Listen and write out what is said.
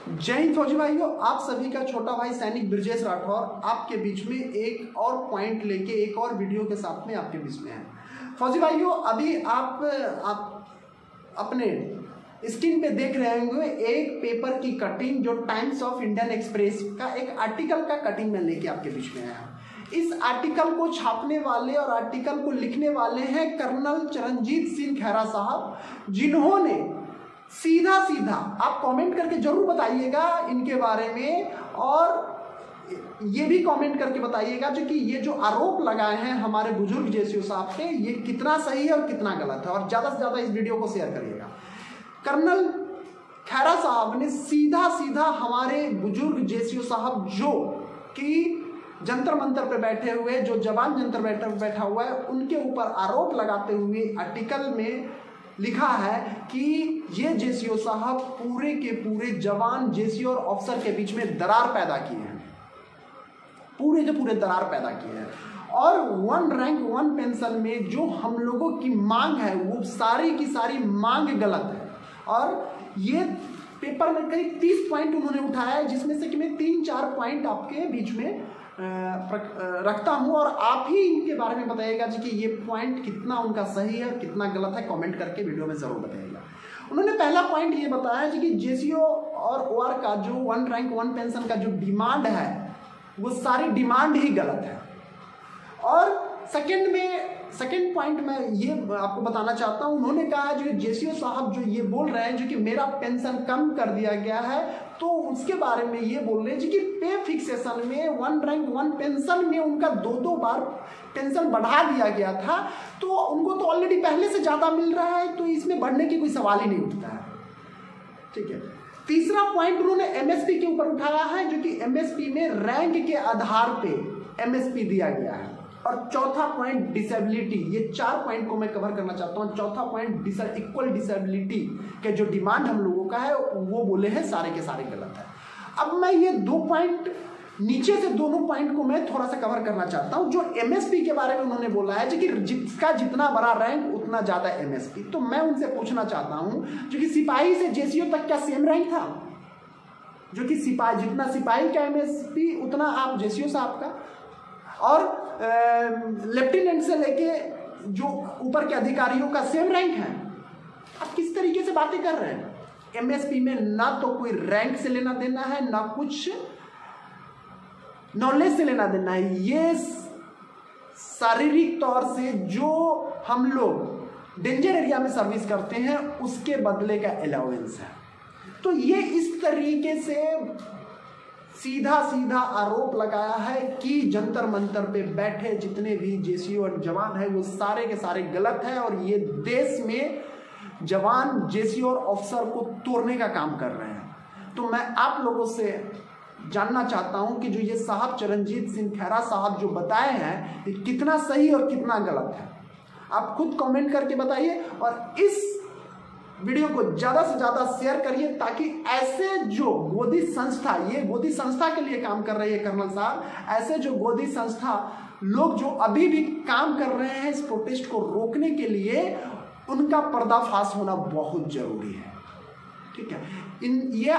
जय हिंद फौजी भाइयों, आप सभी का छोटा भाई सैनिक ब्रजेश राठौर आपके बीच में एक और पॉइंट लेके एक और वीडियो के साथ में आपके बीच में है। फौजी भाइयों, अभी आप अपने स्क्रीन पे देख रहे होंगे एक पेपर की कटिंग जो टाइम्स ऑफ इंडियन एक्सप्रेस का एक आर्टिकल का कटिंग में लेके आपके बीच में आया। इस आर्टिकल को छापने वाले और आर्टिकल को लिखने वाले हैं कर्नल चरणजीत सिंह खैरा साहब, जिन्होंने सीधा सीधा आप कमेंट करके जरूर बताइएगा इनके बारे में, और ये भी कमेंट करके बताइएगा जो कि ये जो आरोप लगाए हैं हमारे बुजुर्ग जेसीओ साहब पे, ये कितना सही है और कितना गलत है, और ज़्यादा से ज़्यादा इस वीडियो को शेयर करिएगा। कर्नल खैरा साहब ने सीधा सीधा हमारे बुजुर्ग जेसीओ साहब जो कि जंतर मंतर पे बैठे हुए, जो जवान जंतर बैठा हुआ है, उनके ऊपर आरोप लगाते हुए आर्टिकल में लिखा है कि ये जेसीओ साहब पूरे के पूरे जवान जेसीओ और अफसर के बीच में दरार पैदा किए हैं, पूरे के पूरे दरार पैदा किए हैं। और 1 रैंक 1 पेंशन में जो हम लोगों की मांग है वो सारी की सारी मांग गलत है। और ये पेपर में करीब 30 पॉइंट उन्होंने उठाया है, जिसमें से कि मैं 3-4 पॉइंट आपके बीच में रखता हूं, और आप ही इनके बारे में बताइएगा जी कि ये पॉइंट कितना उनका सही है और कितना गलत है। कमेंट करके वीडियो में जरूर बताइएगा। उन्होंने पहला पॉइंट ये बताया जी कि जेसीओ और ओआर का जो 1 रैंक 1 पेंशन का जो डिमांड है वो सारी डिमांड ही गलत है। और सेकंड पॉइंट में ये आपको बताना चाहता हूं, उन्होंने कहा जो जेसीओ साहब जो ये बोल रहे हैं जो कि मेरा पेंशन कम कर दिया गया है, तो उसके बारे में ये बोल रहे हैं जी कि पे फिक्सेशन में 1 रैंक 1 पेंशन में उनका 2-2 बार पेंशन बढ़ा दिया गया था, तो उनको तो ऑलरेडी पहले से ज़्यादा मिल रहा है, तो इसमें बढ़ने की कोई सवाल ही नहीं उठता है। ठीक है। तीसरा पॉइंट उन्होंने एमएसपी के ऊपर उठाया है, जो कि एमएसपी में रैंक के आधार पे एमएसपी दिया गया है। और चौथा पॉइंट डिसेबिलिटी, ये 4 पॉइंट को मैं कवर करना चाहता हूँ। चौथा पॉइंट इक्वल डिसेबिलिटी के जो डिमांड हम लोगों का है वो बोले हैं सारे के सारे गलत है। अब मैं ये 2 पॉइंट नीचे से दोनों पॉइंट को मैं थोड़ा सा कवर करना चाहता हूँ। जो एमएसपी के बारे में उन्होंने बोला है कि जिसका जितना बड़ा रैंक उतना ज्यादा एमएसपी, तो मैं उनसे पूछना चाहता हूँ जो कि सिपाही से जेसीओ तक क्या सेम रैंक था? जो कि सिपाही जितना सिपाही का एमएसपी उतना आप जेसीओ साहब का, और लेफ्टिनेंट से लेके जो ऊपर के अधिकारियों का सेम रैंक है। आप किस तरीके से बातें कर रहे हैं? एमएसपी में ना तो कोई रैंक से लेना देना है, ना कुछ नॉलेज से लेना देना है। ये शारीरिक तौर से जो हम लोग डेंजर एरिया में सर्विस करते हैं उसके बदले का अलाउंस है। तो ये इस तरीके से सीधा सीधा आरोप लगाया है कि जंतर मंतर पे बैठे जितने भी जेसीओ और जवान है वो सारे के सारे गलत है, और ये देश में जवान जेसीओ और अफसर को तोड़ने का काम कर रहे हैं। तो मैं आप लोगों से जानना चाहता हूं कि जो ये साहब चरणजीत सिंह खैरा साहब जो बताए हैं ये कितना सही और कितना गलत है, आप खुद कमेंट करके बताइए। और इस वीडियो को ज़्यादा से ज़्यादा शेयर करिए, ताकि ऐसे जो गोदी संस्था, ये गोदी संस्था के लिए काम कर रही है कर्नल साहब, ऐसे जो गोदी संस्था लोग जो अभी भी काम कर रहे हैं इस प्रोटेस्ट को रोकने के लिए, उनका पर्दाफाश होना बहुत जरूरी है। ठीक है। ये